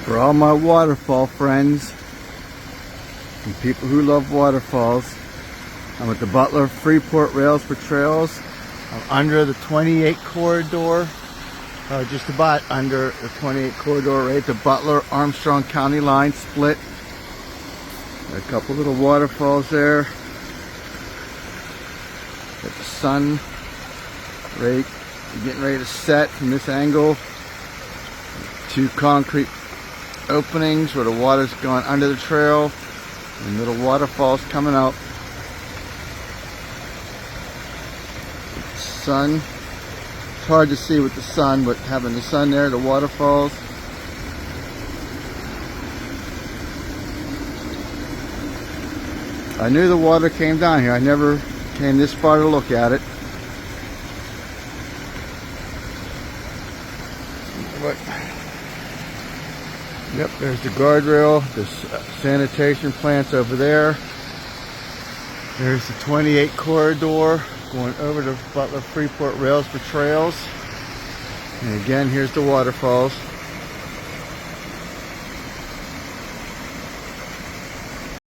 For all my waterfall friends and people who love waterfalls, I'm at the Butler-Freeport Rails for Trails. I'm under the 28 corridor, just about under the 28 corridor, right at the Butler-Armstrong County line split. Got a couple little waterfalls there. Got the sun right, getting ready to set from this angle. Two concrete openings where the water's going under the trail, and little waterfalls coming out. Sun, it's hard to see with the sun, but having the sun there, the waterfalls. I knew the water came down here. I never came this far to look at it. But yep, there's the guardrail, the sanitation plant's over there. There's the 28 corridor going over to Butler-Freeport Rails for Trails. And again, here's the waterfalls.